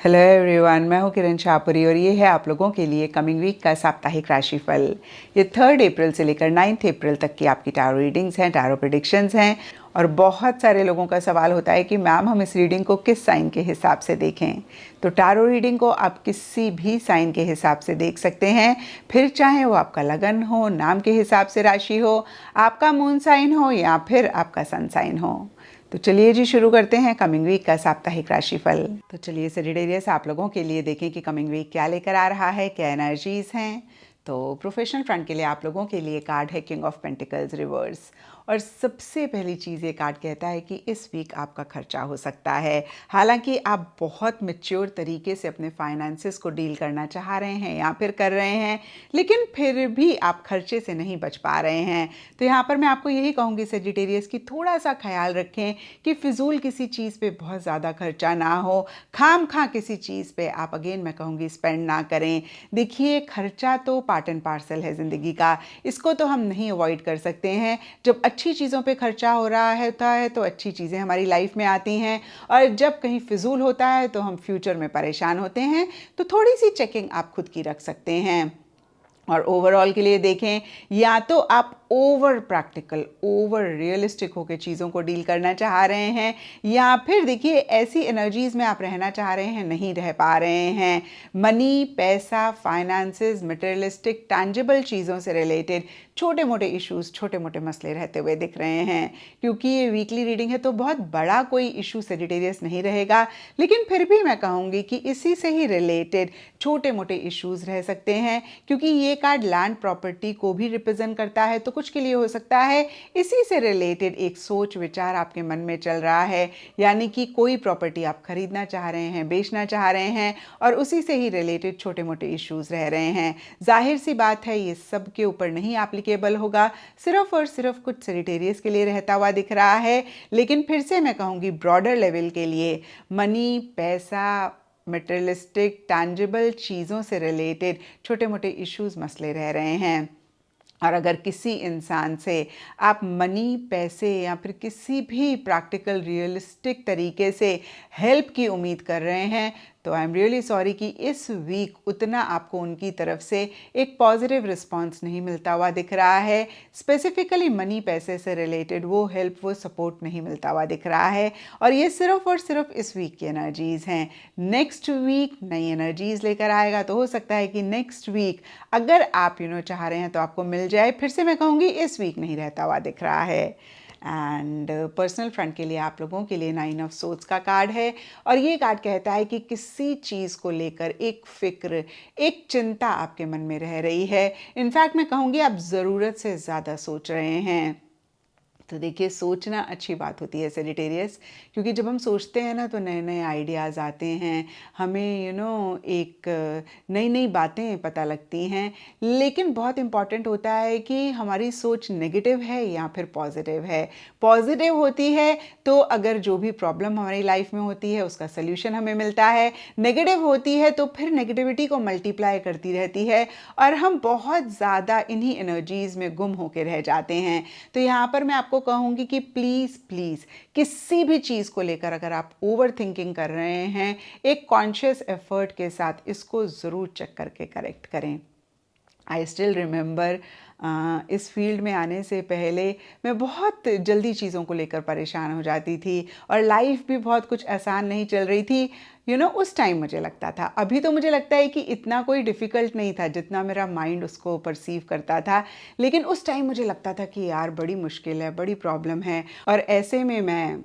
Hello everyone, मैं हूँ किरण शाहपुरी और ये है आप लोगों के लिए कमिंग वीक का साप्ताहिक राशिफल। ये 3 अप्रैल से लेकर 9 अप्रैल तक की आपकी टैरो रीडिंग्स हैं, टैरो प्रेडिक्शंस हैं। और बहुत सारे लोगों का सवाल होता है कि मैम हम इस रीडिंग को किस साइन के हिसाब से देखें। तो टैरो रीडिंग को आप किसी भी साइन के हिसाब से देख सकते हैं, फिर चाहे वो आपका लगन हो, नाम के हिसाब से राशि हो, आपका मून साइन हो या फिर आपका सन साइन हो। तो चलिए जी शुरू करते हैं कमिंग वीक का साप्ताहिक राशिफल। तो चलिए सेजिटेरियस आप लोगों के लिए देखें कि कमिंग वीक क्या लेकर आ रहा है, क्या एनर्जीज हैं। तो प्रोफेशनल फ्रंट के लिए आप लोगों के लिए कार्ड है किंग ऑफ पेंटिकल्स रिवर्स। और सबसे पहली चीज़ ये कार्ड कहता है कि इस वीक आपका खर्चा हो सकता है। हालांकि आप बहुत मैच्योर तरीके से अपने फाइनेंसेस को डील करना चाह रहे हैं या फिर कर रहे हैं, लेकिन फिर भी आप खर्चे से नहीं बच पा रहे हैं। तो यहाँ पर मैं आपको यही कहूँगी सेजिटेरियस की थोड़ा सा ख्याल रखें कि फिजूल किसी चीज़ पे बहुत ज़्यादा खर्चा ना हो, खाम खा किसी चीज़ पे आप अगेन मैं कहूँगी स्पेंड ना करें। देखिए खर्चा तो पार्ट एंड पार्सल है ज़िंदगी का, इसको तो हम नहीं अवॉइड कर सकते हैं। जब अच्छी चीज़ों पे खर्चा हो रहा होता है तो अच्छी चीज़ें हमारी लाइफ में आती हैं, और जब कहीं फिजूल होता है तो हम फ्यूचर में परेशान होते हैं। तो थोड़ी सी चेकिंग आप खुद की रख सकते हैं। और ओवरऑल के लिए देखें, या तो आप ओवर प्रैक्टिकल, ओवर रियलिस्टिक होकर चीज़ों को डील करना चाह रहे हैं, या फिर देखिए ऐसी एनर्जीज़ में आप रहना चाह रहे हैं, नहीं रह पा रहे हैं। मनी, पैसा, फाइनेंसेस, मटेरियलिस्टिक टैंजिबल चीज़ों से रिलेटेड छोटे मोटे इश्यूज, छोटे मोटे मसले रहते हुए दिख रहे हैं। क्योंकि ये वीकली रीडिंग है तो बहुत बड़ा कोई इशू सेजिटेरियस नहीं रहेगा, लेकिन फिर भी मैं कहूँगी कि इसी से ही रिलेटेड छोटे मोटे इश्यूज रह सकते हैं। क्योंकि ये कार्ड लैंड प्रॉपर्टी को भी रिप्रेजेंट करता है, तो कुछ के लिए हो सकता है इसी से रिलेटेड एक सोच विचार आपके मन में चल रहा है, यानी कि कोई प्रॉपर्टी आप खरीदना चाह रहे हैं, बेचना चाह रहे हैं, और उसी से ही रिलेटेड छोटे मोटे इश्यूज रह रहे हैं। जाहिर सी बात है ये सब के ऊपर नहीं एप्लीकेबल होगा, सिर्फ और सिर्फ कुछ सेजिटेरियस के लिए रहता हुआ दिख रहा है। लेकिन फिर से मैं कहूँगी ब्रॉडर लेवल के लिए मनी, पैसा, मटेरियलिस्टिक टैंजिबल चीज़ों से रिलेटेड छोटे मोटे इश्यूज मसले रह रहे हैं। और अगर किसी इंसान से आप मनी, पैसे या फिर किसी भी प्रैक्टिकल रियलिस्टिक तरीके से हेल्प की उम्मीद कर रहे हैं, तो आई एम रियली सॉरी कि इस वीक उतना आपको उनकी तरफ से एक पॉजिटिव रिस्पांस नहीं मिलता हुआ दिख रहा है। स्पेसिफिकली मनी, पैसे से रिलेटेड वो हेल्प, वो सपोर्ट नहीं मिलता हुआ दिख रहा है। और ये सिर्फ और सिर्फ इस वीक की एनर्जीज़ हैं। नेक्स्ट वीक नई एनर्जीज़ लेकर आएगा, तो हो सकता है कि नेक्स्ट वीक अगर आप चाह रहे हैं तो आपको मिल जाए। फिर से मैं कहूँगी इस वीक नहीं रहता हुआ दिख रहा है। एंड पर्सनल फ्रंट के लिए आप लोगों के लिए 9 ऑफ सोर्ड्स का कार्ड है, और ये कार्ड कहता है कि किसी चीज़ को लेकर एक फिक्र, एक चिंता आपके मन में रह रही है। इनफैक्ट मैं कहूँगी आप ज़रूरत से ज़्यादा सोच रहे हैं। तो देखिए सोचना अच्छी बात होती है सेजिटेरियस, क्योंकि जब हम सोचते हैं ना तो नए नए आइडियाज़ आते हैं, हमें एक नई नई बातें पता लगती हैं। लेकिन बहुत इम्पॉर्टेंट होता है कि हमारी सोच नेगेटिव है या फिर पॉजिटिव है। पॉजिटिव होती है तो अगर जो भी प्रॉब्लम हमारी लाइफ में होती है उसका सल्यूशन हमें मिलता है, नेगेटिव होती है तो फिर नेगेटिविटी को मल्टीप्लाई करती रहती है, और हम बहुत ज़्यादा इन्हीं एनर्जीज़ में गुम होकर रह जाते हैं। तो यहाँ पर मैं आपको कहूँगी कि प्लीज़ प्लीज़ किसी भी चीज़ को लेकर अगर आप ओवर थिंकिंग कर रहे हैं, एक कॉन्शियस एफर्ट के साथ इसको ज़रूर चेक करके करेक्ट करें। आई स्टिल रिमेंबर इस फील्ड में आने से पहले मैं बहुत जल्दी चीज़ों को लेकर परेशान हो जाती थी, और लाइफ भी बहुत कुछ आसान नहीं चल रही थी। उस टाइम मुझे लगता था, अभी तो मुझे लगता है कि इतना कोई डिफ़िकल्ट नहीं था जितना मेरा माइंड उसको परसीव करता था। लेकिन उस टाइम मुझे लगता था कि यार बड़ी मुश्किल है, बड़ी प्रॉब्लम है। और ऐसे में मैं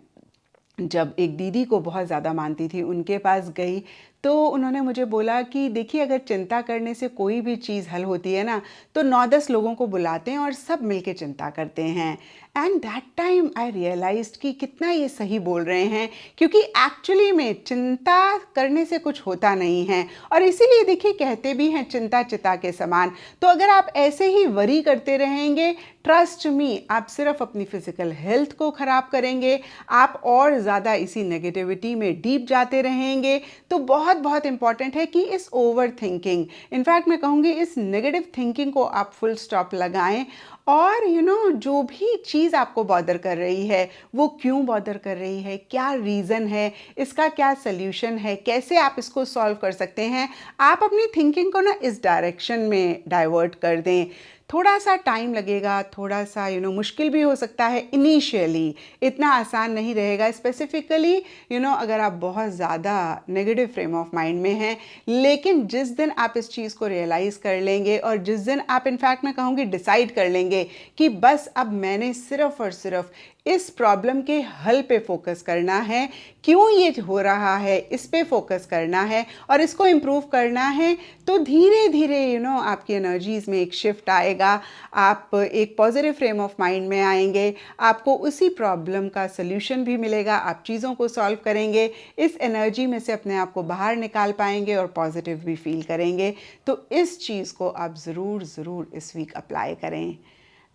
जब एक दीदी को बहुत ज़्यादा मानती थी, उनके पास गई, तो उन्होंने मुझे बोला कि देखिए अगर चिंता करने से कोई भी चीज़ हल होती है ना, तो 9-10 लोगों को बुलाते हैं और सब मिलके चिंता करते हैं। And that time I realised कि कितना ये सही बोल रहे हैं, क्योंकि एक्चुअली में चिंता करने से कुछ होता नहीं है। और इसीलिए देखिए कहते भी हैं चिंता चिता के समान। तो अगर आप ऐसे ही वरी करते रहेंगे, ट्रस्ट मी, आप सिर्फ अपनी फिजिकल हेल्थ को ख़राब करेंगे, आप और ज़्यादा इसी नेगेटिविटी में डीप जाते रहेंगे। तो बहुत बहुत बहुत इंपॉर्टेंट है कि इस ओवर थिंकिंग, इनफैक्ट मैं कहूँगी इस नेगेटिव थिंकिंग को आप फुल स्टॉप लगाएं और जो भी चीज़ आपको बॉदर कर रही है वो क्यों बॉदर कर रही है, क्या रीज़न है, इसका क्या सल्यूशन है, कैसे आप इसको सॉल्व कर सकते हैं, आप अपनी थिंकिंग को ना इस डायरेक्शन में डाइवर्ट कर दें। थोड़ा सा टाइम लगेगा, थोड़ा सा मुश्किल भी हो सकता है इनिशियली, इतना आसान नहीं रहेगा, स्पेसिफिकली अगर आप बहुत ज़्यादा नेगेटिव फ्रेम ऑफ माइंड में हैं। लेकिन जिस दिन आप इस चीज़ को रियलाइज़ कर लेंगे और जिस दिन आप इनफैक्ट मैं कहूँगी डिसाइड कर लेंगे कि बस अब मैंने सिर्फ और सिर्फ इस प्रॉब्लम के हल पे फोकस करना है, क्यों ये हो रहा है इस पे फोकस करना है और इसको इम्प्रूव करना है, तो धीरे धीरे आपकी एनर्जीज़ में एक शिफ्ट आएगा, आप एक पॉजिटिव फ्रेम ऑफ माइंड में आएंगे, आपको उसी प्रॉब्लम का सल्यूशन भी मिलेगा, आप चीज़ों को सॉल्व करेंगे, इस एनर्जी में से अपने आप को बाहर निकाल पाएंगे और पॉजिटिव भी फील करेंगे। तो इस चीज़ को आप ज़रूर इस वीक अप्लाई करें।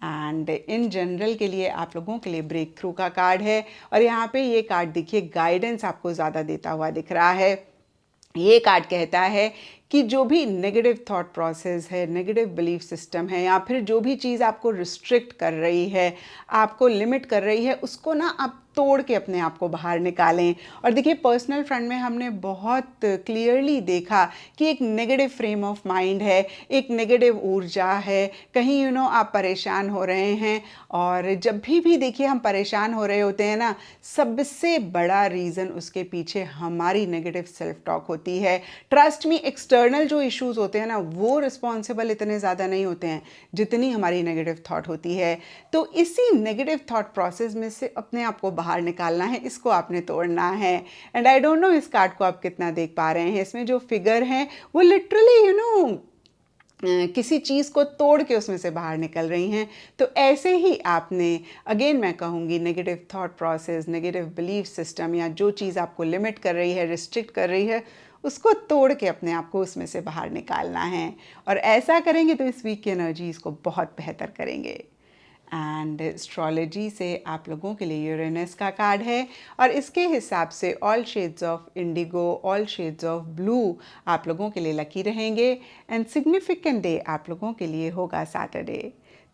एंड इन जनरल के लिए आप लोगों के लिए ब्रेक थ्रू का कार्ड है और यहाँ पे ये कार्ड देखिए गाइडेंस आपको ज़्यादा देता हुआ दिख रहा है। ये कार्ड कहता है कि जो भी नेगेटिव थॉट प्रोसेस है, नेगेटिव बिलीफ सिस्टम है या फिर जो भी चीज़ आपको रिस्ट्रिक्ट कर रही है, आपको लिमिट कर रही है, उसको ना आप तोड़ के अपने आप को बाहर निकालें। और देखिए पर्सनल फ्रंट में हमने बहुत क्लियरली देखा कि एक नेगेटिव फ्रेम ऑफ माइंड है, एक नेगेटिव ऊर्जा है, कहीं आप परेशान हो रहे हैं। और जब भी देखिए हम परेशान हो रहे होते हैं ना, सबसे बड़ा रीज़न उसके पीछे हमारी नेगेटिव सेल्फ टॉक होती है। ट्रस्ट मी, एक्सटर्नल जो इश्यूज होते हैं ना वो रिस्पॉन्सिबल इतने ज़्यादा नहीं होते हैं जितनी हमारी नेगेटिव थॉट होती है। तो इसी नेगेटिव थॉट प्रोसेस में से अपने आप को बाहर निकालना है, इसको आपने तोड़ना है। एंड आई डोंट नो इस कार्ड को आप कितना देख पा रहे हैं, इसमें जो फिगर हैं वो लिटरली किसी चीज़ को तोड़ के उसमें से बाहर निकल रही हैं। तो ऐसे ही आपने अगेन मैं कहूँगी negative thought process, negative belief system या जो चीज़ आपको लिमिट कर रही है, रिस्ट्रिक्ट कर रही है, उसको तोड़ के अपने आप को उसमें से बाहर निकालना है। और ऐसा करेंगे तो इस वीक की एनर्जीज़ को बहुत बेहतर करेंगे। एंड एस्ट्रोलॉजी से आप लोगों के लिए यूरेनस का कार्ड है और इसके हिसाब से all shades of Indigo, all shades of blue आप लोगों के लिए लकी रहेंगे। एंड सिग्निफिकेंट डे आप लोगों के लिए होगा सैटरडे।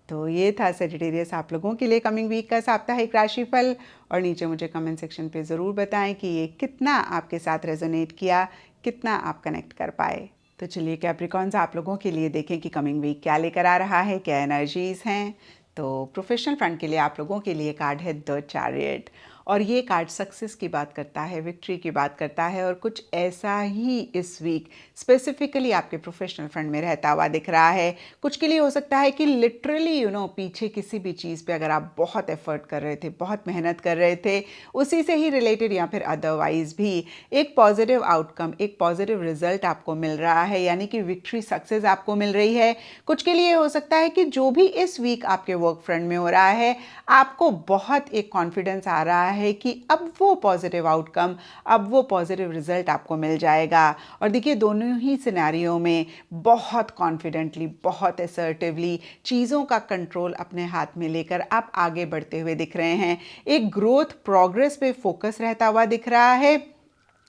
तो ये था सेजिटेरियस आप लोगों के लिए कमिंग वीक का साप्ताहिक राशिफल। और नीचे मुझे कमेंट सेक्शन पे ज़रूर बताएं कि ये कितना आपके साथ रेजोनेट किया, कितना आप कनेक्ट कर पाए। तो चलिए कैप्रिकॉन्स आप लोगों के लिए देखें कि कमिंग वीक क्या लेकर आ रहा है, क्या एनर्जीज़ हैं। तो प्रोफेशनल फ्रंट के लिए आप लोगों के लिए कार्ड है द चैरियट और ये कार्ड सक्सेस की बात करता है, विक्ट्री की बात करता है और कुछ ऐसा ही इस वीक स्पेसिफिकली आपके प्रोफेशनल फ्रंट में रहता हुआ दिख रहा है। कुछ के लिए हो सकता है कि लिटरली पीछे किसी भी चीज़ पे अगर आप बहुत एफर्ट कर रहे थे, बहुत मेहनत कर रहे थे, उसी से ही रिलेटेड या फिर अदरवाइज भी एक पॉजिटिव आउटकम, एक पॉजिटिव रिजल्ट आपको मिल रहा है, यानी कि विक्ट्री, सक्सेस आपको मिल रही है। कुछ के लिए हो सकता है कि जो भी इस वीक आपके वर्क फ्रंट में हो रहा है, आपको बहुत एक कॉन्फिडेंस आ रहा है कि अब वो पॉजिटिव आउटकम, अब वो पॉजिटिव रिजल्ट आपको मिल जाएगा। और देखिए दोनों ही सिनेरियो में बहुत कॉन्फिडेंटली, बहुत असर्टिवली चीज़ों का कंट्रोल अपने हाथ में लेकर आप आगे बढ़ते हुए दिख रहे हैं। एक ग्रोथ, प्रोग्रेस पे फोकस रहता हुआ दिख रहा है।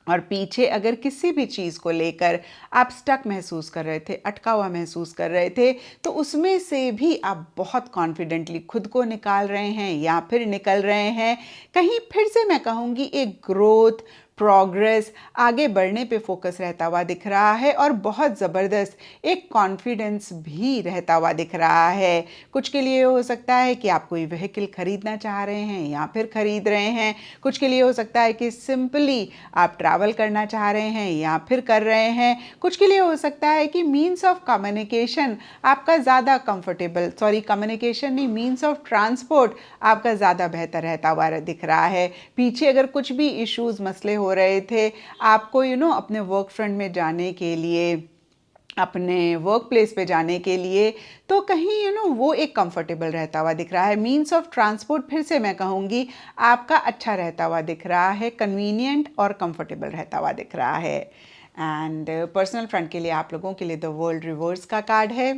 और पीछे अगर किसी भी चीज़ को लेकर आप स्टक महसूस कर रहे थे, अटका हुआ महसूस कर रहे थे, तो उसमें से भी आप बहुत कॉन्फिडेंटली खुद को निकाल रहे हैं या फिर निकल रहे हैं। कहीं फिर से मैं कहूँगी एक ग्रोथ, प्रोग्रेस, आगे बढ़ने पे फोकस रहता हुआ दिख रहा है और बहुत ज़बरदस्त एक कॉन्फिडेंस भी रहता हुआ दिख रहा है। कुछ के लिए हो सकता है कि आप कोई व्हीकल खरीदना चाह रहे हैं या फिर खरीद रहे हैं। कुछ के लिए हो सकता है कि सिंपली आप ट्रैवल करना चाह रहे हैं या फिर कर रहे हैं। कुछ के लिए हो सकता है कि मीन्स ऑफ कम्युनिकेशन आपका ज़्यादा कंफर्टेबल, कम्युनिकेशन नहीं, मीन्स ऑफ ट्रांसपोर्ट आपका ज़्यादा बेहतर रहता हुआ दिख रहा है। पीछे अगर कुछ भी इश्यूज़, मसले हो रहे थे, आपको अपने वर्क फ्रंट में जाने के लिए, अपने वर्क प्लेस पे जाने के लिए, तो कहीं वो एक कंफर्टेबल रहता हुआ दिख रहा है। मीन्स ऑफ ट्रांसपोर्ट फिर से मैं कहूँगी आपका अच्छा रहता हुआ दिख रहा है, कन्वीनियंट और कंफर्टेबल रहता हुआ दिख रहा है। एंड पर्सनल फ्रंट के लिए आप लोगों के लिए द वर्ल्ड रिवर्स का कार्ड है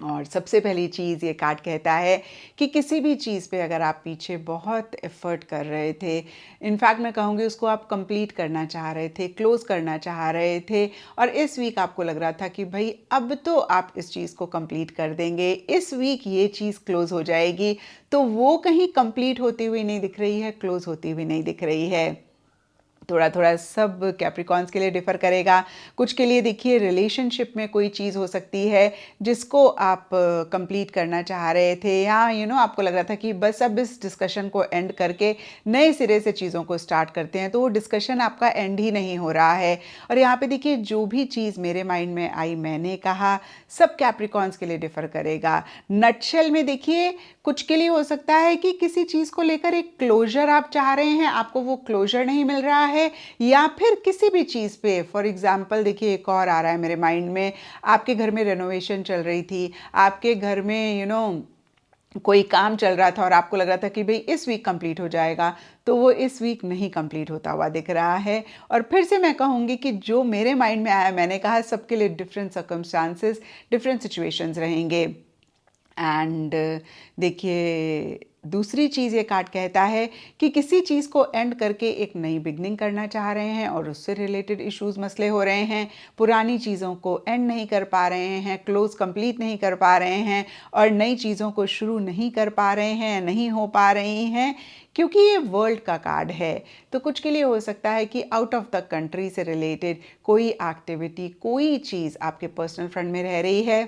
और सबसे पहली चीज़ ये कार्ड कहता है कि किसी भी चीज़ पे अगर आप पीछे बहुत एफ़र्ट कर रहे थे, इनफैक्ट मैं कहूँगी उसको आप कंप्लीट करना चाह रहे थे, क्लोज़ करना चाह रहे थे और इस वीक आपको लग रहा था कि भई अब तो आप इस चीज़ को कंप्लीट कर देंगे, इस वीक ये चीज़ क्लोज़ हो जाएगी, तो वो कहीं कंप्लीट होती हुई नहीं दिख रही है, क्लोज़ होती हुई नहीं दिख रही है। थोड़ा-थोड़ा सब कैप्रिकॉर्न्स के लिए डिफ़र करेगा। कुछ के लिए देखिए रिलेशनशिप में कोई चीज़ हो सकती है जिसको आप कंप्लीट करना चाह रहे थे या आपको लग रहा था कि बस अब इस डिस्कशन को एंड करके नए सिरे से चीज़ों को स्टार्ट करते हैं, तो वो डिस्कशन आपका एंड ही नहीं हो रहा है। और यहाँ पे देखिए जो भी चीज़ मेरे माइंड में आई मैंने कहा, सब कैप्रिकॉर्न्स के लिए डिफ़र करेगा। नटशेल में देखिए कुछ के लिए हो सकता है कि किसी चीज़ को लेकर एक क्लोज़र आप चाह रहे हैं, आपको वो क्लोज़र नहीं मिल रहा है या फिर किसी भी चीज़ पे फॉर एग्ज़ाम्पल देखिए एक और आ रहा है मेरे माइंड में, आपके घर में रेनोवेशन चल रही थी, आपके घर में कोई काम चल रहा था और आपको लग रहा था कि भई इस वीक कंप्लीट हो जाएगा, तो वो इस वीक नहीं कंप्लीट होता हुआ दिख रहा है। और फिर से मैं कहूँगी कि जो मेरे माइंड में आया मैंने कहा सबके लिए डिफरेंट सर्कमस्टांसेस, डिफरेंट सिचुएशंस रहेंगे। एंड देखिए दूसरी चीज़ ये कार्ड कहता है कि किसी चीज़ को एंड करके एक नई बिगनिंग करना चाह रहे हैं और उससे रिलेटेड इश्यूज मसले हो रहे हैं, पुरानी चीज़ों को एंड नहीं कर पा रहे हैं, क्लोज कंप्लीट नहीं कर पा रहे हैं और नई चीज़ों को शुरू नहीं कर पा रहे हैं, नहीं हो पा रही हैं क्योंकि ये वर्ल्ड का कार्ड है। तो कुछ के लिए हो सकता है कि आउट ऑफ द कंट्री से रिलेटेड कोई एक्टिविटी, कोई चीज़ आपके पर्सनल फ्रंट में रह रही है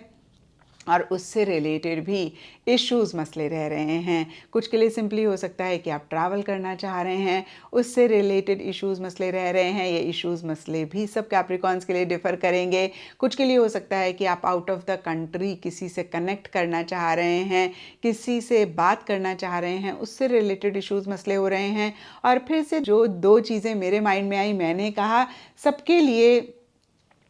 और उससे रिलेटेड भी इश्यूज़ मसले रह रहे हैं। कुछ के लिए सिंपली हो सकता है कि आप ट्रैवल करना चाह रहे हैं, उससे रिलेटेड इश्यूज़ मसले रह रहे हैं। ये इश्यूज़ मसले भी सब कैप्रिकॉर्न्स के लिए डिफ़र करेंगे। कुछ के लिए हो सकता है कि आप आउट ऑफ द कंट्री किसी से कनेक्ट करना चाह रहे हैं, किसी से बात करना चाह रहे हैं, उससे रिलेटेड इश्यूज़ मसले हो रहे हैं। और फिर से जो दो चीज़ें मेरे माइंड में आई मैंने कहा सबके लिए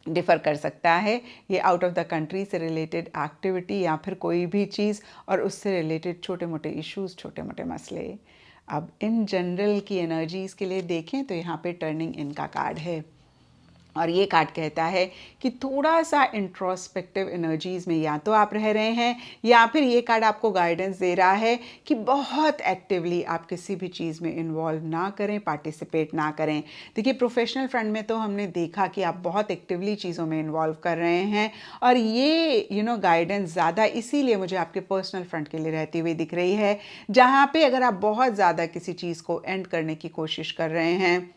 डिफ़र कर सकता है। ये आउट ऑफ द कंट्री से रिलेटेड एक्टिविटी या फिर कोई भी चीज़ और उससे रिलेटेड छोटे मोटे इश्यूज़, छोटे मोटे मसले। अब इन जनरल की एनर्जीज़ के लिए देखें तो यहाँ पे टर्निंग इन का कार्ड है और ये कार्ड कहता है कि थोड़ा सा इंट्रोस्पेक्टिव एनर्जीज़ में या तो आप रह रहे हैं या फिर ये कार्ड आपको गाइडेंस दे रहा है कि बहुत एक्टिवली आप किसी भी चीज़ में इन्वॉल्व ना करें, पार्टिसिपेट ना करें। देखिए प्रोफेशनल फ्रंट में तो हमने देखा कि आप बहुत एक्टिवली चीज़ों में इन्वॉल्व कर रहे हैं और ये गाइडेंस ज़्यादा इसीलिए मुझे आपके पर्सनल फ्रंट के लिए रहती हुई दिख रही है, जहाँ पे अगर आप बहुत ज़्यादा किसी चीज़ को एंड करने की कोशिश कर रहे हैं,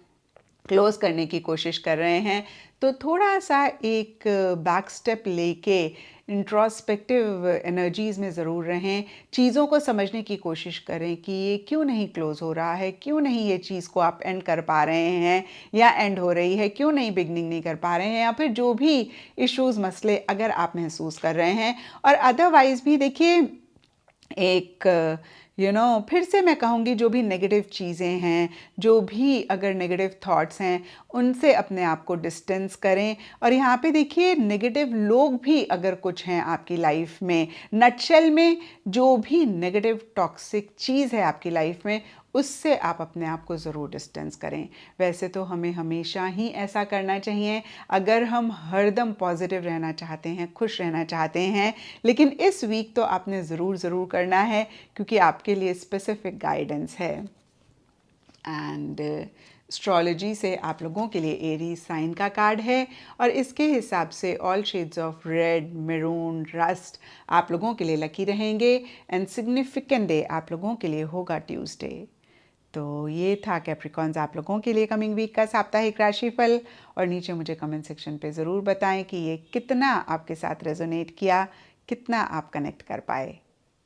क्लोज करने की कोशिश कर रहे हैं, तो थोड़ा सा एक बैक स्टेप लेके इंट्रोस्पेक्टिव एनर्जीज़ में ज़रूर रहें। चीज़ों को समझने की कोशिश करें कि ये क्यों नहीं क्लोज हो रहा है, क्यों नहीं ये चीज़ को आप एंड कर पा रहे हैं या एंड हो रही है, क्यों नहीं बिगनिंग नहीं कर पा रहे हैं या फिर जो भी इश्यूज़ मसले अगर आप महसूस कर रहे हैं। और अदरवाइज़ भी देखिए एक फिर से मैं कहूँगी जो भी नेगेटिव चीज़ें हैं, जो भी अगर नेगेटिव थॉट्स हैं, उनसे अपने आप को डिस्टेंस करें। और यहाँ पे देखिए नेगेटिव लोग भी अगर कुछ हैं आपकी लाइफ में, नटशेल में जो भी नेगेटिव टॉक्सिक चीज़ है आपकी लाइफ में, उससे आप अपने आप को ज़रूर डिस्टेंस करें। वैसे तो हमें हमेशा ही ऐसा करना चाहिए अगर हम हरदम पॉजिटिव रहना चाहते हैं, खुश रहना चाहते हैं, लेकिन इस वीक तो आपने ज़रूर करना है क्योंकि आपके लिए स्पेसिफिक गाइडेंस है। एंड एस्ट्रोलॉजी से आप लोगों के लिए एरीज साइन का कार्ड है और इसके हिसाब से all shades of red, maroon, rust आप लोगों के लिए लकी रहेंगे एंड सिग्निफिकेंट डे आप लोगों के लिए होगा ट्यूसडे। तो ये था कैप्रिकॉर्न्स आप लोगों के लिए कमिंग वीक का साप्ताहिक राशिफल और नीचे मुझे कमेंट सेक्शन पे ज़रूर बताएं कि ये कितना आपके साथ रेजोनेट किया, कितना आप कनेक्ट कर पाए।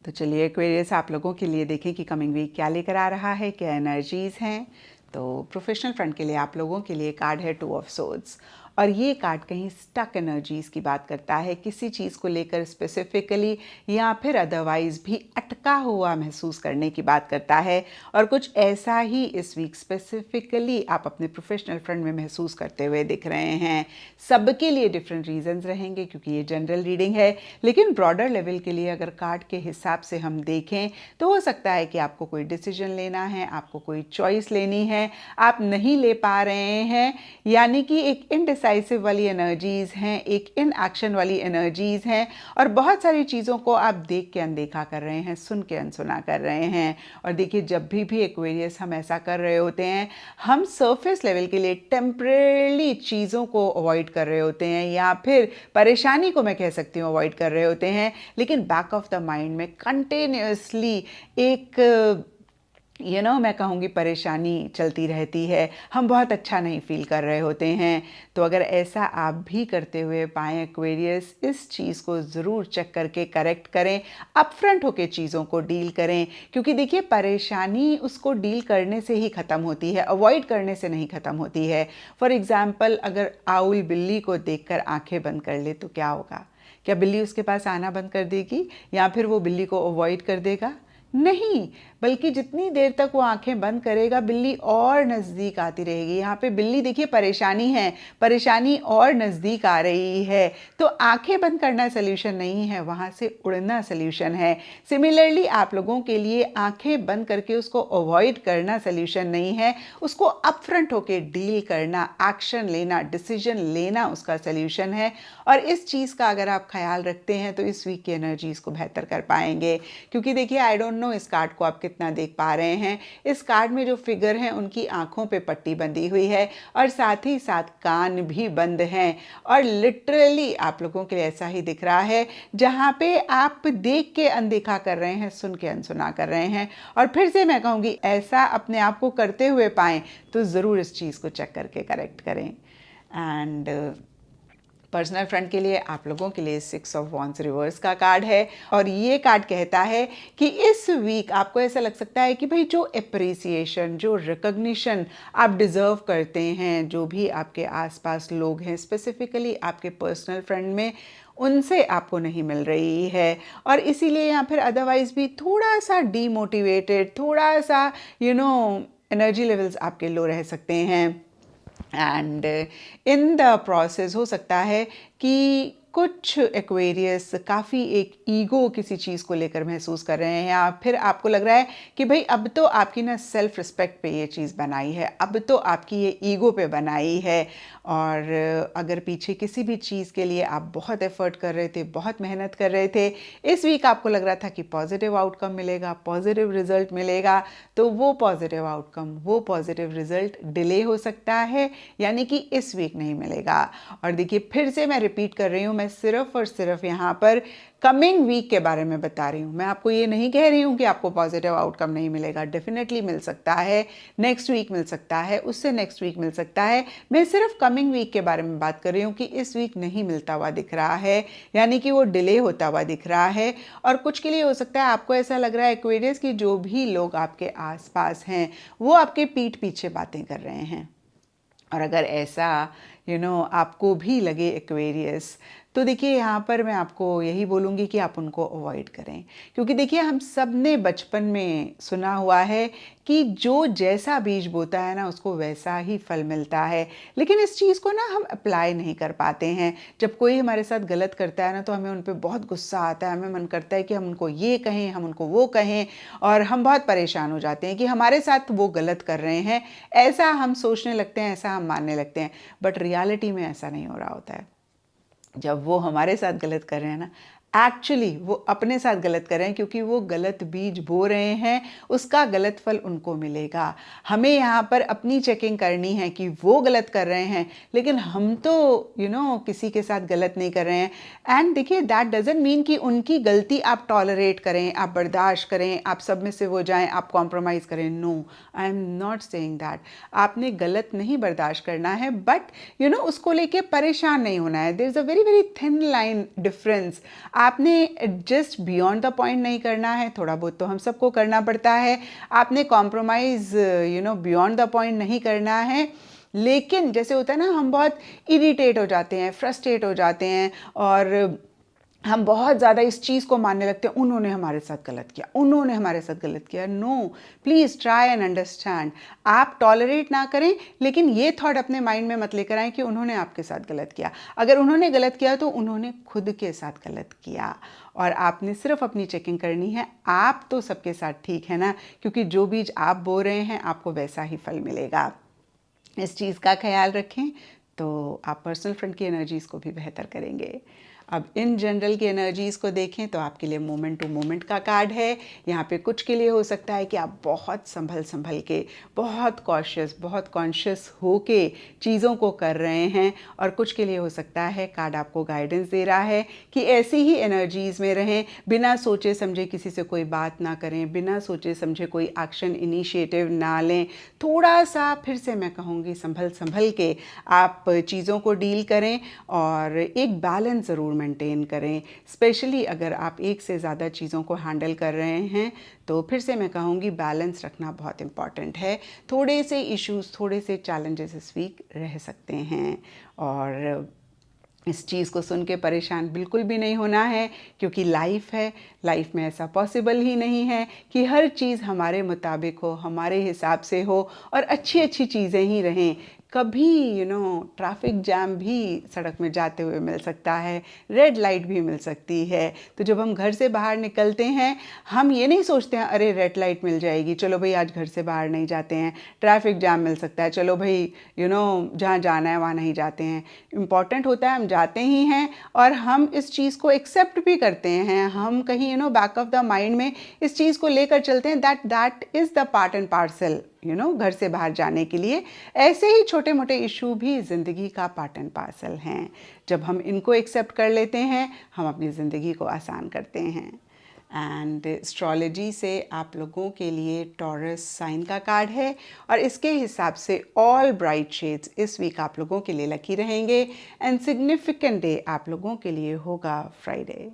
तो चलिए एक्वेरियस आप लोगों के लिए देखें कि कमिंग वीक क्या लेकर आ रहा है, क्या एनर्जीज़ हैं। तो प्रोफेशनल फ्रंट के लिए आप लोगों के लिए कार्ड है टू ऑफ सोर्ड्स और ये कार्ड कहीं स्टक एनर्जीज़ की बात करता है, किसी चीज़ को लेकर स्पेसिफिकली या फिर अदरवाइज़ भी अटका हुआ महसूस करने की बात करता है। और कुछ ऐसा ही इस वीक स्पेसिफिकली आप अपने प्रोफेशनल फ्रंट में महसूस करते हुए दिख रहे हैं। सबके लिए डिफरेंट रीजंस रहेंगे क्योंकि ये जनरल रीडिंग है, लेकिन ब्रॉडर लेवल के लिए अगर कार्ड के हिसाब से हम देखें तो हो सकता है कि आपको कोई डिसीजन लेना है, आपको कोई चॉइस लेनी है, आप नहीं ले पा रहे हैं, यानी कि एक इनडिसाइड इंडिसाइसिव वाली एनर्जीज़ हैं, एक इन एक्शन वाली एनर्जीज़ हैं, और बहुत सारी चीज़ों को आप देख के अनदेखा कर रहे हैं, सुन के अनसुना कर रहे हैं। और देखिए, जब भी एक्वेरियस हम ऐसा कर रहे होते हैं, हम सरफेस लेवल के लिए टेम्परेली चीज़ों को अवॉइड कर रहे होते हैं, या फिर परेशानी को मैं कह सकती हूँ अवॉइड कर रहे होते हैं, लेकिन बैक ऑफ द माइंड में कंटिन्यूसली एक मैं कहूँगी परेशानी चलती रहती है, हम बहुत अच्छा नहीं फील कर रहे होते हैं। तो अगर ऐसा आप भी करते हुए पाएँ एक्वेरियस, इस चीज़ को ज़रूर चेक करके करेक्ट करें, अपफ्रंट होके चीज़ों को डील करें, क्योंकि देखिए परेशानी उसको डील करने से ही ख़त्म होती है, अवॉइड करने से नहीं ख़त्म होती है। फॉर एग्ज़ाम्पल, अगर आउल बिल्ली को देखकर आंखें बंद कर ले तो क्या होगा? क्या बिल्ली उसके पास आना बंद कर देगी, या फिर वो बिल्ली को अवॉइड कर देगा? नहीं, बल्कि जितनी देर तक वो आंखें बंद करेगा, बिल्ली और नज़दीक आती रहेगी। यहाँ पे बिल्ली देखिए परेशानी है, परेशानी और नज़दीक आ रही है, तो आंखें बंद करना सल्यूशन नहीं है, वहाँ से उड़ना सल्यूशन है। सिमिलरली आप लोगों के लिए आंखें बंद करके उसको अवॉइड करना सल्यूशन नहीं है, उसको अपफ्रंट होके डील करना, एक्शन लेना, डिसीजन लेना उसका सल्यूशन है। और इस चीज़ का अगर आप ख्याल रखते हैं तो इस वीक की एनर्जीज़ को बेहतर कर पाएंगे। क्योंकि देखिए, आई डोंट नो इस कार्ड को आप कितना देख पा रहे हैं। इस कार्ड में जो फिगर हैं उनकी आंखों पे पट्टी बंधी हुई है, और साथ ही साथ कान भी बंद हैं, और लिटरली आप लोगों के लिए ऐसा ही दिख रहा है, जहाँ पे आप देख के अनदेखा कर रहे हैं, सुन के अनसुना कर रहे हैं। और फिर से मैं कहूँगी, ऐसा अपने आप को करते हुए पाएँ तो ज़रूर इस चीज़ को चेक करके करेक्ट करें। एंड पर्सनल फ्रेंड के लिए आप लोगों के लिए 6 ऑफ वॉन्ड्स रिवर्स का कार्ड है, और ये कार्ड कहता है कि इस वीक आपको ऐसा लग सकता है कि भाई जो अप्रिसिएशन, जो रिकॉग्निशन आप डिज़र्व करते हैं, जो भी आपके आसपास लोग हैं, स्पेसिफिकली आपके पर्सनल फ्रेंड में, उनसे आपको नहीं मिल रही है, और इसीलिए या फिर अदरवाइज भी थोड़ा सा डीमोटिवेटेड, थोड़ा सा एनर्जी लेवल्स आपके लो रह सकते हैं। एंड इन द प्रोसेस हो सकता है कि कुछ एक्वेरियस काफ़ी एक ईगो किसी चीज़ को लेकर महसूस कर रहे हैं, या फिर आपको लग रहा है कि भाई अब तो आपकी ना सेल्फ रिस्पेक्ट पे ये चीज़ बनाई है, अब तो आपकी ये ईगो पे बनाई है। और अगर पीछे किसी भी चीज़ के लिए आप बहुत एफर्ट कर रहे थे, बहुत मेहनत कर रहे थे, इस वीक आपको लग रहा था कि पॉजिटिव आउटकम मिलेगा, पॉजिटिव रिजल्ट मिलेगा, तो वो पॉजिटिव आउटकम, वो पॉजिटिव रिजल्ट डिले हो सकता है, यानी कि इस वीक नहीं मिलेगा। और देखिए, फिर से मैं रिपीट कर रही हूँ, मैं सिर्फ और सिर्फ यहाँ पर कमिंग वीक के बारे में बता रही हूँ। मैं आपको ये नहीं कह रही हूँ कि आपको पॉजिटिव आउटकम नहीं मिलेगा, डेफिनेटली मिल सकता है, नेक्स्ट वीक मिल सकता है, उससे नेक्स्ट वीक मिल सकता है। मैं सिर्फ कमिंग वीक के बारे में बात कर रही हूँ कि इस वीक नहीं मिलता हुआ दिख रहा है, यानी कि वो डिले होता हुआ दिख रहा है। और कुछ के लिए हो सकता है आपको ऐसा लग रहा है एक्वेरियस कि जो भी लोग आपके आसपास हैं वो आपके पीठ पीछे बातें कर रहे हैं। और अगर ऐसा आपको भी लगे एक्वेरियस, तो देखिए यहाँ पर मैं आपको यही बोलूँगी कि आप उनको अवॉइड करें, क्योंकि देखिए हम सब ने बचपन में सुना हुआ है कि जो जैसा बीज बोता है ना, उसको वैसा ही फल मिलता है। लेकिन इस चीज़ को ना हम अप्लाई नहीं कर पाते हैं। जब कोई हमारे साथ गलत करता है ना, तो हमें उन पर बहुत गुस्सा आता है, हमें मन करता है कि हम उनको ये कहें, हम उनको वो कहें, और हम बहुत परेशान हो जाते हैं कि हमारे साथ वो गलत कर रहे हैं, ऐसा हम सोचने लगते हैं, ऐसा हम मानने लगते हैं। बट रियलिटी में ऐसा नहीं हो रहा होता है। जब वो हमारे साथ गलत कर रहे हैं ना, एक्चुअली वो अपने साथ गलत कर रहे हैं, क्योंकि वो गलत बीज बो रहे हैं, उसका गलत फल उनको मिलेगा। हमें यहाँ पर अपनी चेकिंग करनी है कि वो गलत कर रहे हैं, लेकिन हम तो किसी के साथ गलत नहीं कर रहे हैं। एंड देखिए, दैट डजंट मीन कि उनकी गलती आप टॉलरेट करें, आप बर्दाश्त करें, आप सब में से हो जाएं, आप कॉम्प्रोमाइज़ करें। No, I am not saying that. आपने गलत नहीं बर्दाश्त करना है, बट उसको लेके परेशान नहीं होना है। There is a very very thin line difference. आपने जस्ट बियॉन्ड द पॉइंट नहीं करना है, थोड़ा बहुत तो हम सबको करना पड़ता है। आपने कॉम्प्रोमाइज़ बियॉन्ड द पॉइंट नहीं करना है। लेकिन जैसे होता है ना, हम बहुत इरिटेट हो जाते हैं, फ्रस्ट्रेट हो जाते हैं, और हम बहुत ज़्यादा इस चीज़ को मानने लगते हैं, उन्होंने हमारे साथ गलत किया, उन्होंने हमारे साथ गलत किया। No, please try and understand. आप टॉलरेट ना करें, लेकिन ये थॉट अपने माइंड में मत लेकर आएं कि उन्होंने आपके साथ गलत किया। अगर उन्होंने गलत किया तो उन्होंने खुद के साथ गलत किया, और आपने सिर्फ अपनी चेकिंग करनी है। आप तो सबके साथ ठीक है ना, क्योंकि जो बीज आप बो रहे हैं आपको वैसा ही फल मिलेगा। इस चीज़ का ख्याल रखें। तो आप पर्सनल फ्रंट की एनर्जीज़ को भी बेहतर करेंगे। अब इन जनरल की एनर्जीज़ को देखें तो आपके लिए मोमेंट टू मोमेंट का कार्ड है। यहाँ पे कुछ के लिए हो सकता है कि आप बहुत संभल के, बहुत कॉशियस, बहुत कॉन्शियस होके चीज़ों को कर रहे हैं, और कुछ के लिए हो सकता है कार्ड आपको गाइडेंस दे रहा है कि ऐसी ही एनर्जीज़ में रहें, बिना सोचे समझे किसी से कोई बात ना करें, बिना सोचे समझे कोई एक्शन इनिशिएटिव ना लें। थोड़ा सा फिर से मैं कहूँगी संभल के आप चीज़ों को डील करें और एक बैलेंस ज़रूर मेंटेन करें। स्पेशली अगर आप एक से ज़्यादा चीज़ों को हैंडल कर रहे हैं तो फिर से मैं कहूँगी बैलेंस रखना बहुत इम्पॉर्टेंट है। थोड़े से इश्यूज़, थोड़े से चैलेंजेस इस वीक रह सकते हैं, और इस चीज़ को सुन के परेशान बिल्कुल भी नहीं होना है, क्योंकि लाइफ है। लाइफ में ऐसा पॉसिबल ही नहीं है कि हर चीज़ हमारे मुताबिक हो, हमारे हिसाब से हो और अच्छी अच्छी चीज़ें ही रहें। कभी ट्रैफिक जैम भी सड़क में जाते हुए मिल सकता है, रेड लाइट भी मिल सकती है। तो जब हम घर से बाहर निकलते हैं, हम ये नहीं सोचते हैं अरे रेड लाइट मिल जाएगी, चलो भाई आज घर से बाहर नहीं जाते हैं, ट्रैफिक जैम मिल सकता है, चलो भाई जहाँ जाना है वहाँ नहीं जाते हैं। इम्पॉर्टेंट होता है हम जाते ही हैं और हम इस चीज़ को एक्सेप्ट भी करते हैं। हम कहीं बैक ऑफ द माइंड में इस चीज़ को लेकर चलते हैं that is the part and parcel घर से बाहर जाने के लिए। ऐसे ही छोटे मोटे इशू भी ज़िंदगी का पार्ट एंड पार्सल हैं। जब हम इनको एक्सेप्ट कर लेते हैं, हम अपनी ज़िंदगी को आसान करते हैं। एंड एस्ट्रोलॉजी से आप लोगों के लिए टॉरस साइन का कार्ड है, और इसके हिसाब से ऑल ब्राइट शेड्स इस वीक आप लोगों के लिए लकी रहेंगे। एंड सिग्निफिकेंट डे आप लोगों के लिए होगा फ्राइडे।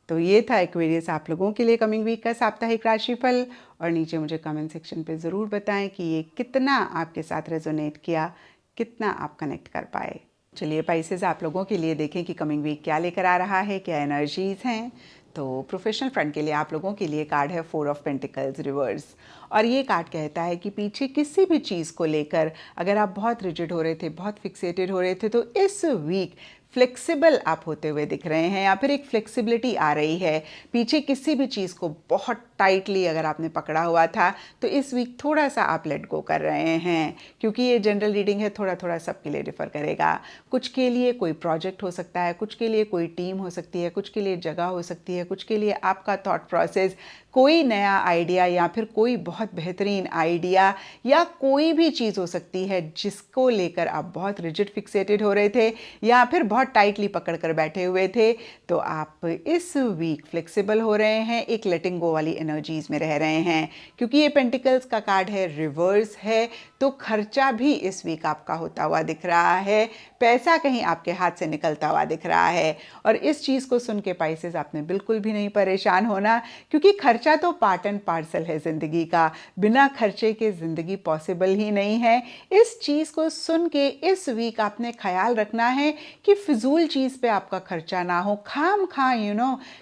तो ये था एक्वेरियस आप लोगों के लिए कमिंग वीक का साप्ताहिक राशिफल, और नीचे मुझे कमेंट सेक्शन पे ज़रूर बताएं कि ये कितना आपके साथ रेजोनेट किया, कितना आप कनेक्ट कर पाए। चलिए पाइसेस आप लोगों के लिए देखें कि कमिंग वीक क्या लेकर आ रहा है, क्या एनर्जीज़ हैं। तो प्रोफेशनल फ्रंट के लिए आप लोगों के लिए कार्ड है 4 ऑफ पेंटिकल्स रिवर्स, और ये कार्ड कहता है कि पीछे किसी भी चीज़ को लेकर अगर आप बहुत रिजिड हो रहे थे, बहुत फिक्सेटेड हो रहे थे, तो इस वीक फ्लेक्सिबल आप होते हुए दिख रहे हैं, या फिर एक फ्लेक्सिबिलिटी आ रही है। पीछे किसी भी चीज़ को बहुत टाइटली अगर आपने पकड़ा हुआ था, तो इस वीक थोड़ा सा आप लेट गो कर रहे हैं, क्योंकि ये जनरल रीडिंग है, थोड़ा थोड़ा सबके लिए डिफ़र करेगा। कुछ के लिए कोई प्रोजेक्ट हो सकता है, कुछ के लिए कोई टीम हो सकती है, कुछ के लिए जगह हो सकती है, कुछ के लिए आपका थॉट प्रोसेस, कोई नया आइडिया, या फिर कोई बहुत बेहतरीन आइडिया, या कोई भी चीज़ हो सकती है जिसको लेकर आप बहुत रिजिड फिक्सेटेड हो रहे थे, या फिर बहुत टाइटली पकड़ कर बैठे हुए थे। तो आप इस वीक फ्लेक्सिबल हो रहे हैं, एक लेटिंग गो वाली एनर्जीज में रह रहे हैं। क्योंकि ये पेंटिकल्स का कार्ड है, रिवर्स है, तो खर्चा भी इस वीक आपका होता हुआ दिख रहा है, पैसा कहीं आपके हाथ से निकलता हुआ दिख रहा है। और इस चीज़ को सुन के पाइसेस आपने बिल्कुल भी नहीं परेशान होना, क्योंकि खर्चा तो पार्ट एंड पार्सल है ज़िंदगी का। बिना खर्चे के ज़िंदगी पॉसिबल ही नहीं है। इस चीज़ को सुन के इस वीक आपने ख्याल रखना है कि फिजूल चीज़ पे आपका खर्चा ना हो, खाम खा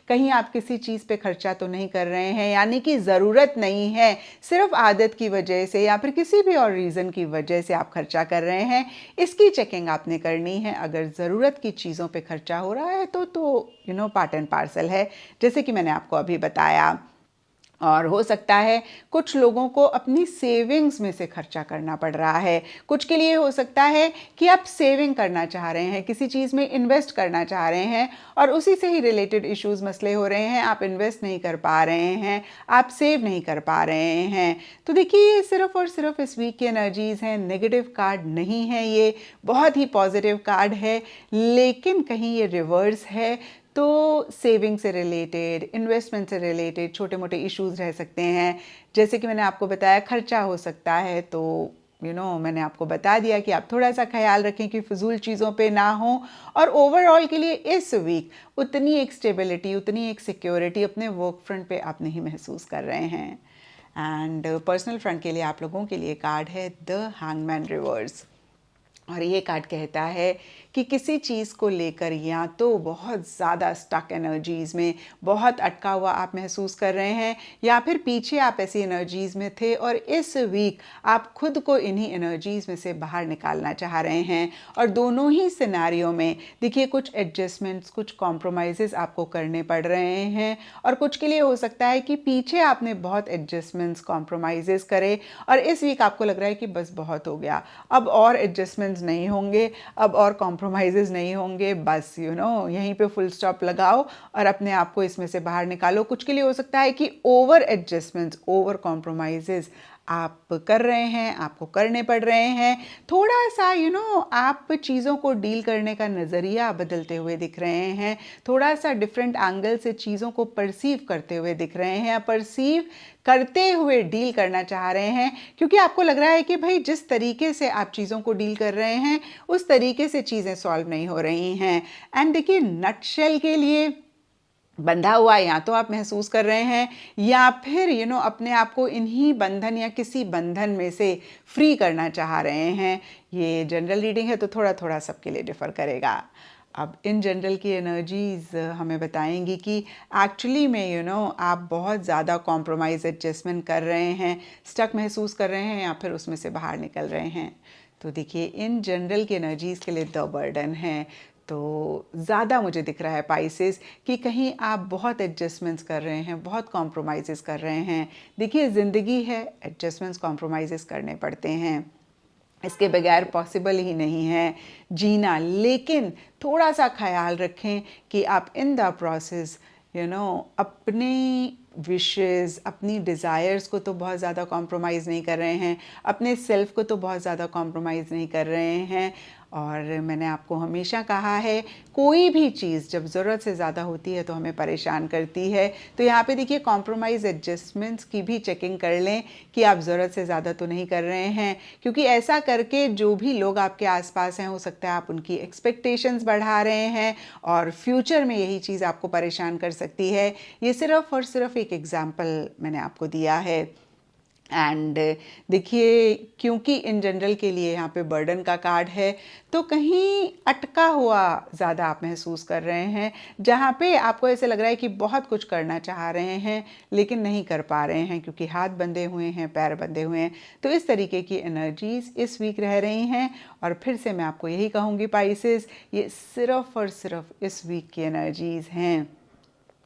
कहीं आप किसी चीज़ पे खर्चा तो नहीं कर रहे हैं, यानी कि ज़रूरत नहीं है, सिर्फ आदत की वजह से या फिर किसी भी और रीज़न की वजह से आप खर्चा कर रहे हैं। इसकी चेकिंग आपने करनी है। अगर ज़रूरत की चीज़ों पे खर्चा हो रहा है तो पार्ट एंड पार्सल है, जैसे कि मैंने आपको अभी बताया। और हो सकता है कुछ लोगों को अपनी सेविंग्स में से खर्चा करना पड़ रहा है। कुछ के लिए हो सकता है कि आप सेविंग करना चाह रहे हैं, किसी चीज़ में इन्वेस्ट करना चाह रहे हैं, और उसी से ही रिलेटेड इश्यूज़ मसले हो रहे हैं। आप इन्वेस्ट नहीं कर पा रहे हैं, आप सेव नहीं कर पा रहे हैं। तो देखिए, ये सिर्फ और सिर्फ इस वीक की एनर्जीज़ हैं, नेगेटिव कार्ड नहीं है, ये बहुत ही पॉजिटिव कार्ड है। लेकिन कहीं ये रिवर्स है, तो सेविंग से रिलेटेड, इन्वेस्टमेंट से रिलेटेड छोटे मोटे इश्यूज रह सकते हैं। जैसे कि मैंने आपको बताया, खर्चा हो सकता है, तो मैंने आपको बता दिया कि आप थोड़ा सा ख्याल रखें कि फिजूल चीज़ों पे ना हो। और ओवरऑल के लिए इस वीक उतनी एक स्टेबिलिटी, उतनी एक सिक्योरिटी अपने वर्क फ्रंट पे आप नहीं महसूस कर रहे हैं। एंड पर्सनल फ्रंट के लिए आप लोगों के लिए कार्ड है द हैंगमैन रिवर्स, और ये कार्ड कहता है कि किसी चीज़ को लेकर या तो बहुत ज़्यादा स्टक एनर्जीज़ में, बहुत अटका हुआ आप महसूस कर रहे हैं, या फिर पीछे आप ऐसी एनर्जीज़ में थे और इस वीक आप खुद को इन्हीं एनर्जीज़ में से बाहर निकालना चाह रहे हैं। और दोनों ही सिनेरियो में देखिए कुछ एडजस्टमेंट्स, कुछ कॉम्प्रोमाइज़ेज़ आपको करने पड़ रहे हैं, और कुछ के लिए हो सकता है कि पीछे आपने बहुत एडजस्टमेंट्स, कॉम्प्रोमाइज़ेज़ करे और इस वीक आपको लग रहा है कि बस बहुत हो गया, अब और एडजस्टमेंट्स नहीं होंगे, अब और कॉम्प्रोमाइज़ेज़ नहीं होंगे, बस यहीं पे फुल स्टॉप लगाओ और अपने आप को इसमें से बाहर निकालो। कुछ के लिए हो सकता है कि ओवर एडजस्टमेंट्स, ओवर कॉम्प्रोमाइज़ेज़ आप कर रहे हैं, आपको करने पड़ रहे हैं। थोड़ा सा आप चीज़ों को डील करने का नज़रिया बदलते हुए दिख रहे हैं, थोड़ा सा डिफरेंट एंगल से चीज़ों को परसीव करते हुए दिख रहे हैं, या परसीव करते हुए डील करना चाह रहे हैं, क्योंकि आपको लग रहा है कि भाई जिस तरीके से आप चीज़ों को डील कर रहे हैं उस तरीके से चीज़ें सॉल्व नहीं हो रही हैं। एंड देखिए नटशेल के लिए बंधा हुआ या तो आप महसूस कर रहे हैं, या फिर अपने आप को इन्हीं बंधन या किसी बंधन में से फ्री करना चाह रहे हैं। ये जनरल रीडिंग है तो थोड़ा थोड़ा सबके लिए डिफ़र करेगा। अब इन जनरल की एनर्जीज़ हमें बताएंगी कि एक्चुअली में आप बहुत ज़्यादा कॉम्प्रोमाइज़ एडजस्टमेंट कर रहे हैं, स्टक महसूस कर रहे हैं, या फिर उसमें से बाहर निकल रहे हैं। तो देखिए इन जनरल की एनर्जीज़ के लिए द बर्डन है। तो ज़्यादा मुझे दिख रहा है पाइसेस कि कहीं आप बहुत एडजस्टमेंट्स कर रहे हैं, बहुत कॉम्प्रोमाइज़ेस कर रहे हैं। देखिए ज़िंदगी है, एडजस्टमेंट्स, कॉम्प्रोमाइज़ेस करने पड़ते हैं, इसके बगैर पॉसिबल ही नहीं है जीना। लेकिन थोड़ा सा ख्याल रखें कि आप इन द प्रोसेस अपनी विशेस, अपनी डिज़ायर्स को तो बहुत ज़्यादा कॉम्प्रोमाइज़ नहीं कर रहे हैं, अपने सेल्फ को तो बहुत ज़्यादा कॉम्प्रोमाइज़ नहीं कर रहे हैं। और मैंने आपको हमेशा कहा है कोई भी चीज़ जब ज़रूरत से ज़्यादा होती है तो हमें परेशान करती है। तो यहाँ पे देखिए कॉम्प्रोमाइज़ एडजस्टमेंट्स की भी चेकिंग कर लें कि आप ज़रूरत से ज़्यादा तो नहीं कर रहे हैं, क्योंकि ऐसा करके जो भी लोग आपके आसपास हैं हो सकता है आप उनकी एक्सपेक्टेशंस बढ़ा रहे हैं और फ्यूचर में यही चीज़ आपको परेशान कर सकती है। ये सिर्फ और सिर्फ एक एग्जाम्पल मैंने आपको दिया है। एंड देखिए क्योंकि इन जनरल के लिए यहाँ पे बर्डन का कार्ड है, तो कहीं अटका हुआ ज़्यादा आप महसूस कर रहे हैं, जहाँ पे आपको ऐसे लग रहा है कि बहुत कुछ करना चाह रहे हैं लेकिन नहीं कर पा रहे हैं, क्योंकि हाथ बंधे हुए हैं, पैर बंधे हुए हैं। तो इस तरीके की एनर्जीज़ इस वीक रह रही हैं। और फिर से मैं आपको यही कहूँगी पाइसेस, ये सिर्फ और सिर्फ इस वीक की एनर्जीज़ हैं।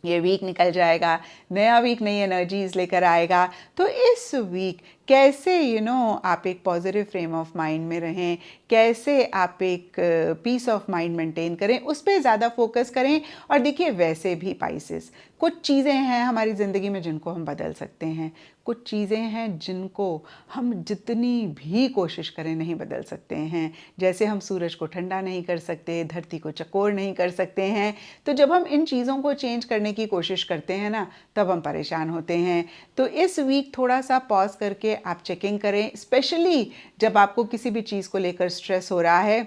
ये वीक निकल जाएगा, नया वीक नई एनर्जीज लेकर आएगा। तो इस वीक कैसे आप एक पॉजिटिव फ्रेम ऑफ माइंड में रहें, कैसे आप एक पीस ऑफ माइंड मेंटेन करें, उस पर ज़्यादा फोकस करें। और देखिए वैसे भी पाइसेस, कुछ चीज़ें हैं हमारी ज़िंदगी में जिनको हम बदल सकते हैं, कुछ चीज़ें हैं जिनको हम जितनी भी कोशिश करें नहीं बदल सकते हैं। जैसे हम सूरज को ठंडा नहीं कर सकते, धरती को चकोर नहीं कर सकते हैं। तो जब हम इन चीज़ों को चेंज करने की कोशिश करते हैं ना, तब हम परेशान होते हैं। तो इस वीक थोड़ा सा पॉज करके आप चेकिंग करें, स्पेशली जब आपको किसी भी चीज़ को लेकर स्ट्रेस हो रहा है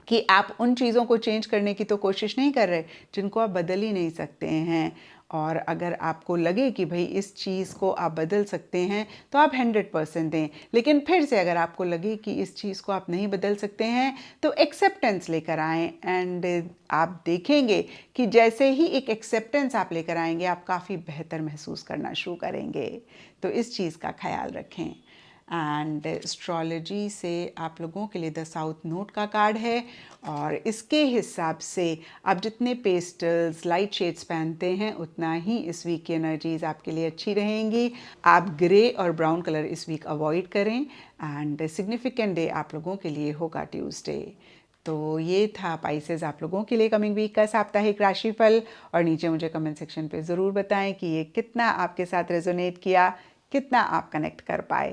कि आप उन चीज़ों को चेंज करने की तो कोशिश नहीं कर रहे जिनको आप बदल ही नहीं सकते हैं। और अगर आपको लगे कि भाई इस चीज़ को आप बदल सकते हैं तो आप 100% दें। लेकिन फिर से अगर आपको लगे कि इस चीज़ को आप नहीं बदल सकते हैं तो एक्सेप्टेंस लेकर आएँ। एंड आप देखेंगे कि जैसे ही एक एक्सेप्टेंस आप लेकर आएंगे आप काफ़ी बेहतर महसूस करना शुरू करेंगे। तो इस चीज़ का ख्याल रखें। एंड एस्ट्रोलॉजी से आप लोगों के लिए द साउथ नोड का कार्ड है, और इसके हिसाब से आप जितने पेस्टल्स, लाइट शेड्स पहनते हैं उतना ही इस वीक की एनर्जीज आपके लिए अच्छी रहेंगी। आप ग्रे और ब्राउन कलर इस वीक अवॉइड करें। एंड सिग्निफिकेंट डे आप लोगों के लिए होगा ट्यूसडे। तो ये था पाइसेस आप लोगों के लिए कमिंग वीक का साप्ताहिक राशिफल। और नीचे मुझे कमेंट सेक्शन पे ज़रूर बताएं कि ये कितना आपके साथ रेजोनेट किया, कितना आप कनेक्ट कर पाए।